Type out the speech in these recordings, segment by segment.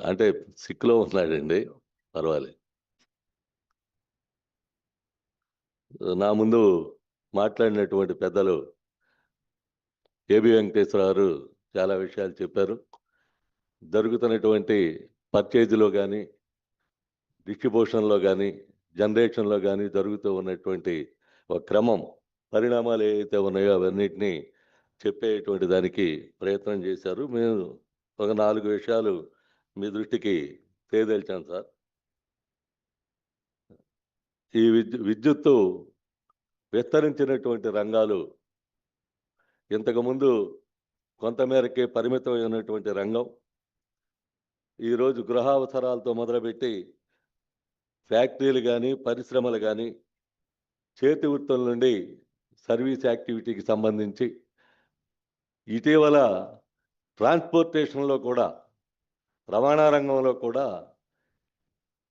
అంటే సిక్లో ఉన్నాడండి, పర్వాలేదు. నా ముందు మాట్లాడినటువంటి పెద్దలు ఏబి వెంకటేశ్వర గారు చాలా విషయాలు చెప్పారు. జరుగుతున్నటువంటి పర్చేజ్లో కానీ, డిస్ట్రిబ్యూషన్లో కానీ, జనరేషన్లో కానీ జరుగుతూ ఉన్నటువంటి ఒక క్రమం, పరిణామాలు ఏవైతే ఉన్నాయో అవన్నిటినీ చెప్పేటువంటి దానికి ప్రయత్నం చేశారు. మేము ఒక 4 విషయాలు మీ దృష్టికి తేదల్చాం సార్. ఈ విద్యుత్తు విస్తరించినటువంటి రంగాలు ఇంతకుముందు కొంతమేరకే పరిమితమైనటువంటి రంగం ఈరోజు గృహావసరాలతో మొదలుపెట్టి ఫ్యాక్టరీలు కానీ, పరిశ్రమలు కానీ, చేతి వృత్తుల నుండి సర్వీస్ యాక్టివిటీకి సంబంధించి ఇటీవల ట్రాన్స్పోర్టేషన్లో కూడా, రవాణా రంగంలో కూడా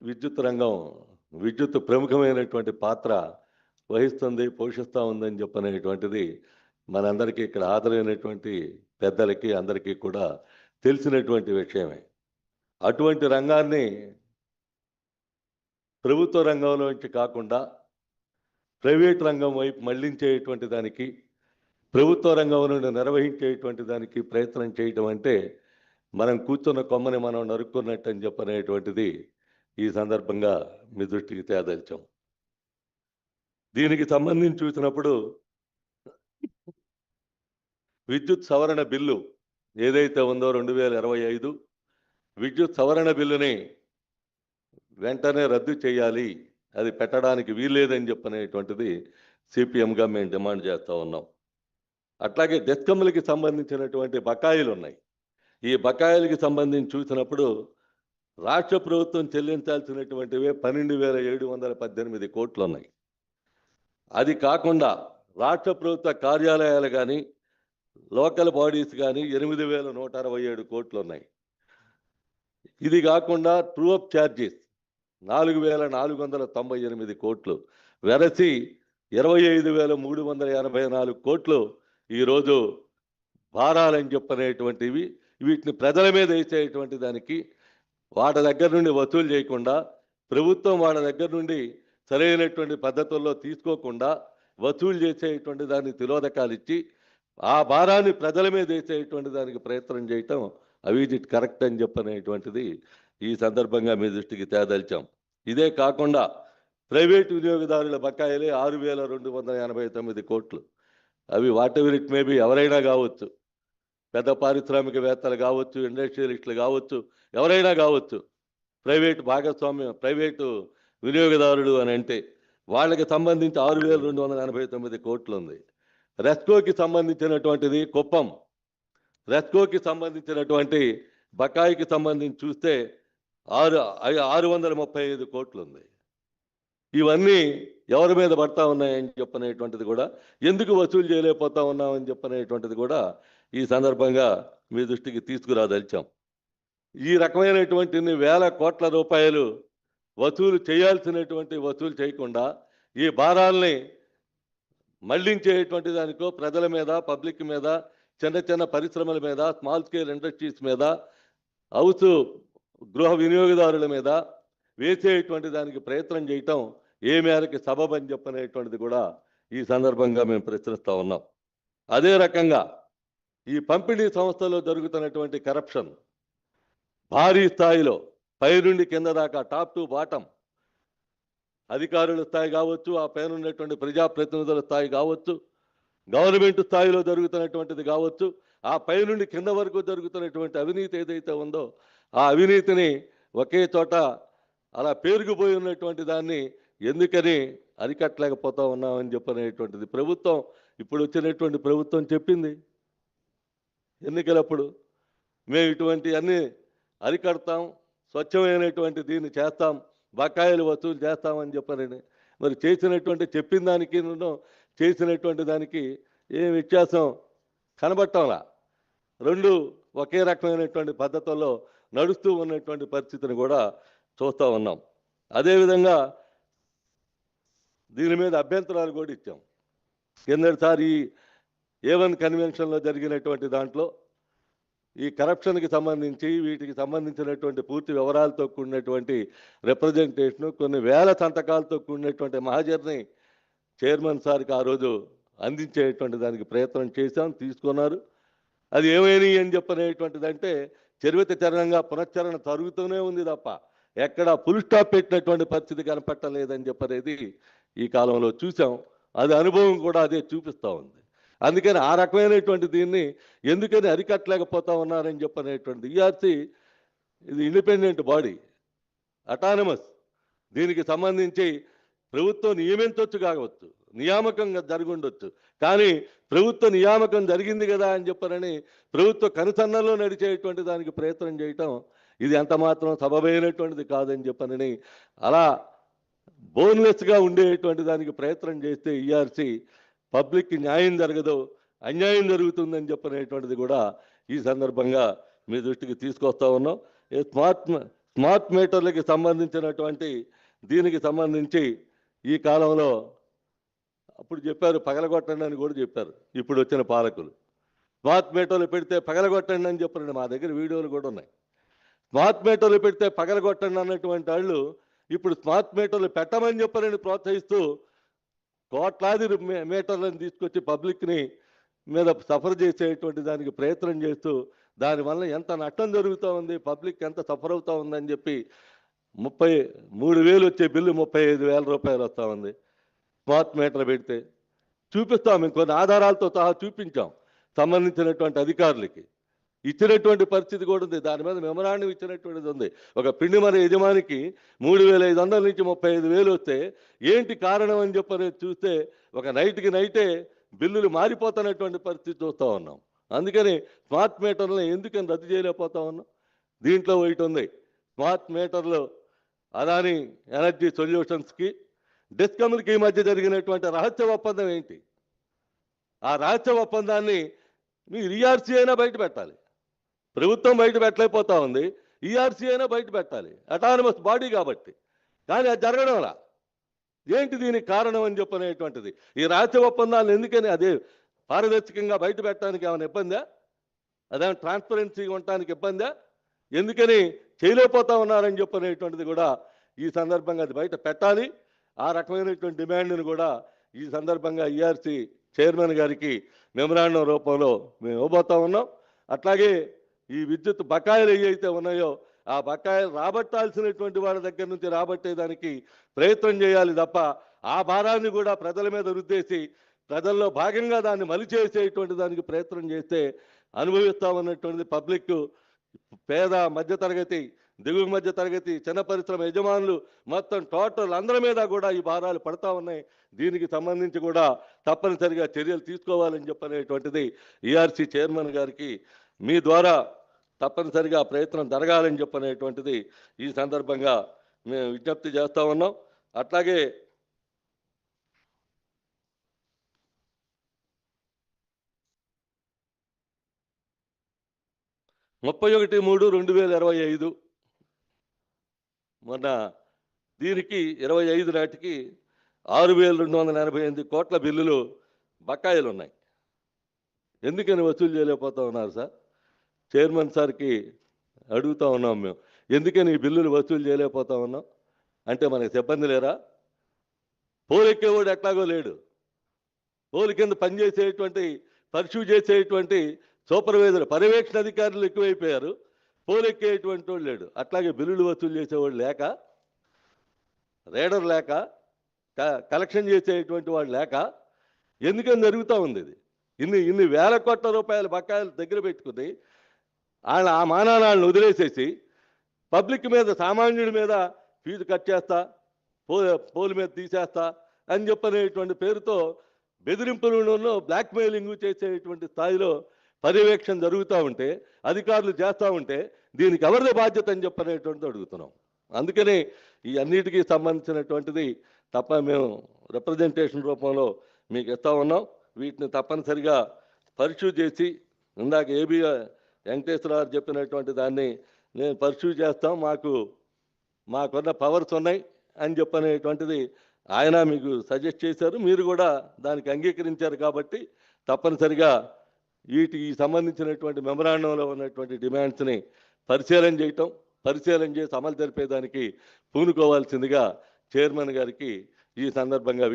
విద్యుత్ ప్రముఖమైనటువంటి పాత్ర వహిస్తుంది, పోషిస్తూ ఉందని చెప్పనేటువంటిది మనందరికీ ఇక్కడ హాజరైనటువంటి పెద్దలకి అందరికీ కూడా తెలిసినటువంటి విషయమే. అటువంటి రంగాన్ని ప్రభుత్వ రంగంలోంచి కాకుండా ప్రైవేట్ రంగం వైపు మళ్లించేటువంటి దానికి, ప్రభుత్వ రంగం నుండి నిర్వహించేటువంటి దానికి ప్రయత్నం చేయటం అంటే మనం కూర్చున్న కొమ్మని మనం నరుక్కున్నట్టు అని చెప్పనేటువంటిది ఈ సందర్భంగా మీ దృష్టికి తేదల్చాం. దీనికి సంబంధించి చూసినప్పుడు విద్యుత్ సవరణ బిల్లు ఏదైతే ఉందో 2025 విద్యుత్ సవరణ బిల్లుని వెంటనే రద్దు చేయాలి, అది పెట్టడానికి వీల్లేదని చెప్పనేటువంటిది సిపిఎంగా మేము డిమాండ్ చేస్తూ ఉన్నాం. అట్లాగే డెస్కమ్లకి సంబంధించినటువంటి బకాయిలు ఉన్నాయి. ఈ బకాయిలకి సంబంధించి చూసినప్పుడు రాష్ట్ర ప్రభుత్వం చెల్లించాల్సినటువంటివే 12,718 కోట్లు ఉన్నాయి. అది కాకుండా రాష్ట్ర ప్రభుత్వ కార్యాలయాలు కానీ, లోకల్ బాడీస్ కానీ 8,167 కోట్లు ఉన్నాయి. ఇది కాకుండా ట్రూ అప్ ఛార్జెస్ 4,498 కోట్లు, వెరసి 25,384 కోట్లు ఈరోజు భారాలని చెప్పనేటువంటివి. వీటిని ప్రజల మీద వేసేటువంటి దానికి వాటి దగ్గర నుండి వసూలు చేయకుండా, ప్రభుత్వం వాళ్ళ దగ్గర నుండి సరైనటువంటి పద్ధతుల్లో తీసుకోకుండా వసూలు చేసేటువంటి దాన్ని తిరోధకాలు ఇచ్చి ఆ భారాన్ని ప్రజల మీద వేసేటువంటి దానికి ప్రయత్నం చేయటం అవి కరెక్ట్ అని చెప్పనేటువంటిది ఈ సందర్భంగా మీ దృష్టికి తేదల్చాం. ఇదే కాకుండా ప్రైవేటు వినియోగదారుల బకాయిలే 6,289 కోట్లు. అవి వాట్ ఎవర్ ఇట్ మేబీ, ఎవరైనా కావచ్చు, పెద్ద పారిశ్రామికవేత్తలు కావచ్చు, ఇండస్ట్రియలిస్టులు కావచ్చు, ఎవరైనా కావచ్చు, ప్రైవేటు వినియోగదారుడు అని అంటే వాళ్ళకి సంబంధించి 6,289 కోట్లు ఉంది. రెస్కోకి సంబంధించినటువంటిది కుప్పం, రెస్కోకి సంబంధించినటువంటి బకాయికి సంబంధించి చూస్తే 635 కోట్లు ఉంది. ఇవన్నీ ఎవరి మీద పడతా ఉన్నాయని చెప్పనేటువంటిది కూడా, ఎందుకు వసూలు చేయలేకపోతా ఉన్నామని చెప్పనేటువంటిది కూడా ఈ సందర్భంగా మీ దృష్టికి తీసుకురాదలిచాం. ఈ రకమైనటువంటి వేల కోట్ల రూపాయలు వసూలు చేయాల్సినటువంటి వసూలు చేయకుండా ఈ భారాల్ని మళ్లించేటువంటి దానికో ప్రజల మీద, పబ్లిక్ మీద, చిన్న చిన్న పరిశ్రమల మీద, స్మాల్ స్కేల్ ఇండస్ట్రీస్ మీద, గృహ వినియోగదారుల మీద వేసేటువంటి దానికి ప్రయత్నం చేయటం ఏ మేరకు సబబని చెప్పనేటువంటిది కూడా ఈ సందర్భంగా మేము ప్రశ్నిస్తూ ఉన్నాం. అదే రకంగా ఈ పంపిణీ సంస్థలో జరుగుతున్నటువంటి కరప్షన్ భారీ స్థాయిలో, పై నుండి కింద దాకా, టాప్ టు బాటం, అధికారుల స్థాయి కావచ్చు, ఆ పైన ఉన్నటువంటి ప్రజాప్రతినిధుల స్థాయి కావచ్చు, గవర్నమెంట్ స్థాయిలో జరుగుతున్నటువంటిది కావచ్చు, ఆ పై నుండి కింద వరకు జరుగుతున్నటువంటి అవినీతి ఏదైతే ఉందో ఆ అవినీతిని ఒకే చోట అలా పేరుకుపోయి ఉన్నటువంటి దాన్ని ఎందుకని అరికట్టలేకపోతా ఉన్నామని చెప్పనేటువంటిది ప్రభుత్వం, ఇప్పుడు వచ్చినటువంటి ప్రభుత్వం చెప్పింది ఎన్నికలప్పుడు, మేము ఇటువంటి అన్ని అరికడతాం, స్వచ్ఛమైనటువంటి దీన్ని చేస్తాం, బకాయిలు వసూలు చేస్తామని చెప్పారని. మరి చెప్పిన దానికి చేసినటువంటి దానికి ఏం వ్యత్యాసం కనబట్టంలా. రెండు ఒకే రకమైనటువంటి పద్ధతుల్లో నడుస్తూ ఉన్నటువంటి పరిస్థితిని కూడా చూస్తూ ఉన్నాం. అదేవిధంగా దీని మీద అభ్యంతరాలు కూడా ఇచ్చాం. కిందసారి A1 కన్వెన్షన్లో జరిగినటువంటి దాంట్లో ఈ కరప్షన్కి సంబంధించి వీటికి సంబంధించినటువంటి పూర్తి వివరాలతో కూడినటువంటి రిప్రజెంటేషను కొన్ని వేల సంతకాలతో కూడినటువంటి మహాజర్ని చైర్మన్ సార్కి ఆ రోజు అందించేటువంటి దానికి ప్రయత్నం చేశాం, తీసుకున్నారు. అది ఏమైనాయి అని చెప్పనేటువంటిది అంటే చరిత్రచరణంగా పునశ్చరణ జరుగుతూనే ఉంది తప్ప ఎక్కడ ఫుల్ స్టాప్ పెట్టినటువంటి పరిస్థితి కనపట్టలేదని చెప్పనేది ఈ కాలంలో చూసాం. అది అనుభవం కూడా అదే చూపిస్తూ ఉంది. అందుకని ఆ రకమైనటువంటి దీన్ని ఎందుకని అరికట్టలేకపోతా ఉన్నారని చెప్పనేటువంటి ఈఆర్సీ ఇది ఇండిపెండెంట్ బాడీ, అటానమస్. దీనికి సంబంధించి ప్రభుత్వం నియమించవచ్చు కావచ్చు, నియామకంగా జరుగుండొచ్చు, కానీ ప్రభుత్వ నియామకం జరిగింది కదా అని చెప్పనని ప్రభుత్వ కనుసన్నల్లో నడిచేటువంటి దానికి ప్రయత్నం చేయటం ఇది ఎంత మాత్రం సబబైనటువంటిది కాదని చెప్పనని అలా బోన్లెస్గా ఉండేటువంటి దానికి ప్రయత్నం చేస్తే ఈఆర్సీ పబ్లిక్కి న్యాయం జరగదు, అన్యాయం జరుగుతుందని చెప్పనేటువంటిది కూడా ఈ సందర్భంగా మీ దృష్టికి తీసుకొస్తా ఉన్నాం. స్మార్ట్ మీటర్లకి సంబంధించినటువంటి దీనికి సంబంధించి ఈ కాలంలో అప్పుడు చెప్పారు పగలగొట్టండి అని కూడా చెప్పారు. ఇప్పుడు వచ్చిన పాలకులు స్మార్ట్ మీటర్లు పెడితే పగలగొట్టండి అని చెప్పండి. మా దగ్గర వీడియోలు కూడా ఉన్నాయి. స్మార్ట్ మీటర్లు పెడితే పగలగొట్టండి అన్నటువంటి వాళ్ళు ఇప్పుడు స్మార్ట్ మీటర్లు పెట్టమని చెప్పారని ప్రోత్సహిస్తూ కోట్లాది మీటర్లను తీసుకొచ్చి పబ్లిక్ని మీద సఫర్ చేసేటువంటి దానికి ప్రయత్నం చేస్తూ దానివల్ల ఎంత నష్టం జరుగుతూ ఉంది, పబ్లిక్ ఎంత సఫర్ అవుతూ ఉందని చెప్పి 33,000 వచ్చే బిల్లు 35,000 రూపాయలు వస్తూ ఉంది. స్మార్ట్ మీటర్ పెడితే చూపిస్తాం, మేము కొన్ని ఆధారాలతో సహా చూపించాం సంబంధించినటువంటి అధికారులకి. ఇచ్చినటువంటి పరిస్థితి కూడా ఉంది, దాని మీద మెమరాండం ఇచ్చినటువంటిది ఉంది. ఒక పిండి మన యజమానికి 3,500 నుంచి 35,000 వస్తే ఏంటి కారణం అని చెప్పని చూస్తే ఒక నైట్కి నైటే బిల్లులు మారిపోతున్నటువంటి పరిస్థితి చూస్తూ ఉన్నాం. అందుకని స్మార్ట్ మీటర్లను ఎందుకని రద్దు చేయలేకపోతా ఉన్నాం. దీంట్లో ఒకటి ఉంది, స్మార్ట్ మీటర్లు అదాని ఎనర్జీ సొల్యూషన్స్కి డిస్కమ్లకి ఈ మధ్య జరిగినటువంటి రహస్య ఒప్పందం ఏంటి? ఆ రహస్య ఒప్పందాన్ని మీరు ఈఆర్సీ అయినా బయట పెట్టాలి. ప్రభుత్వం బయట పెట్టలేకపోతా ఉంది, ఈఆర్సీ అయినా బయట పెట్టాలి, అటానమస్ బాడీ కాబట్టి. కానీ అది జరగడంలా ఏంటి దీనికి కారణం అని చెప్పనేటువంటిది. ఈ రహస్య ఒప్పందాలు ఎందుకని అదే పారదర్శకంగా బయట పెట్టడానికి ఏమైనా ఇబ్బందా? అదేమైనా ట్రాన్స్పరెన్సీగా ఉండటానికి ఇబ్బందా? ఎందుకని చేయలేకపోతా ఉన్నారని చెప్పనేటువంటిది కూడా ఈ సందర్భంగా అది బయట పెట్టాలి. ఆ రకమైనటువంటి డిమాండ్ను కూడా ఈ సందర్భంగా ఈఆర్సీ చైర్మన్ గారికి మెమరాండం రూపంలో మేము ఇవ్వబోతా ఉన్నాం. అట్లాగే ఈ విద్యుత్ బకాయిలు ఏవైతే ఉన్నాయో ఆ బకాయిలు రాబట్టాల్సినటువంటి వాళ్ళ దగ్గర నుంచి రాబట్టేదానికి ప్రయత్నం చేయాలి తప్ప ఆ భారాన్ని కూడా ప్రజల మీద రుద్దేసి ప్రజల్లో భాగంగా దాన్ని మలిచేసేటువంటి దానికి ప్రయత్నం చేస్తే అనుభవిస్తామన్నటువంటిది పబ్లిక్, పేద మధ్యతరగతి, దిగువ మధ్య తరగతి, చిన్న పరిశ్రమ యజమానులు మొత్తం టోటల్ అందరి మీద కూడా ఈ భారాలు పడతా ఉన్నాయి. దీనికి సంబంధించి కూడా తప్పనిసరిగా చర్యలు తీసుకోవాలని చెప్పనేటువంటిది ఈఆర్సీ చైర్మన్ గారికి మీ ద్వారా తప్పనిసరిగా ప్రయత్నం జరగాలని చెప్పనేటువంటిది ఈ సందర్భంగా మేము విజ్ఞప్తి చేస్తూ ఉన్నాం. అట్లాగే (31/3/2025) మొన్న దీనికి 25 నాటికి 6,288 కోట్ల బిల్లులు బకాయిలు ఉన్నాయి. ఎందుకని వసూలు చేయలేకపోతా ఉన్నారు సార్? చైర్మన్ సార్కి అడుగుతా ఉన్నాం మేము, ఎందుకని ఈ బిల్లులు వసూలు చేయలేకపోతా ఉన్నాం అంటే మనకి సిబ్బంది లేరా? పోలెక్కేవాడు ఎట్లాగో లేడు, పోలు కింద పనిచేసేటువంటి పర్సూ చేసేటువంటి సూపర్వైజర్ పర్యవేక్షణ అధికారులు ఎక్కువైపోయారు, పోలెక్కేటువంటి వాడు లేడు. అట్లాగే బిల్లులు వసూలు చేసేవాడు లేక, రేడర్ లేక, కలెక్షన్ చేసేటువంటి వాడు లేక ఎందుకని జరుగుతూ ఉంది ఇది. ఇన్ని వేల కోట్ల రూపాయల బకాయిలు దగ్గర పెట్టుకుని వాళ్ళ ఆ మానాలను వదిలేసేసి పబ్లిక్ మీద, సామాన్యుడి మీద ఫీజు కట్ చేస్తా, పోలు మీద తీసేస్తా అని చెప్పనేటువంటి పేరుతో బెదిరింపులను బ్లాక్మెయిలింగ్ చేసేటువంటి స్థాయిలో పర్యవేక్షణ జరుగుతూ ఉంటే, అధికారులు చేస్తూ ఉంటే దీనికి ఎవరిదే బాధ్యత అని చెప్పనేటువంటిది అడుగుతున్నాం. అందుకని ఈ అన్నిటికీ సంబంధించినటువంటిది తప్ప మేము రిప్రజెంటేషన్ రూపంలో మీకు ఇస్తా ఉన్నాం. వీటిని తప్పనిసరిగా పర్సూ చేసి, ఇందాక ఏబి వెంకటేశ్వరరావు చెప్పినటువంటి దాన్ని నేను పర్సూ చేస్తాం, మాకున్న పవర్స్ ఉన్నాయి అని చెప్పనేటువంటిది ఆయన మీకు సజెస్ట్ చేశారు. మీరు కూడా దానికి అంగీకరించారు కాబట్టి తప్పనిసరిగా వీటికి సంబంధించినటువంటి మెమరాండంలో ఉన్నటువంటి డిమాండ్స్ని పరిశీలన చేసి అమలు జరిపేదానికి పూనుకోవాల్సిందిగా చైర్మన్ గారికి ఈ సందర్భంగా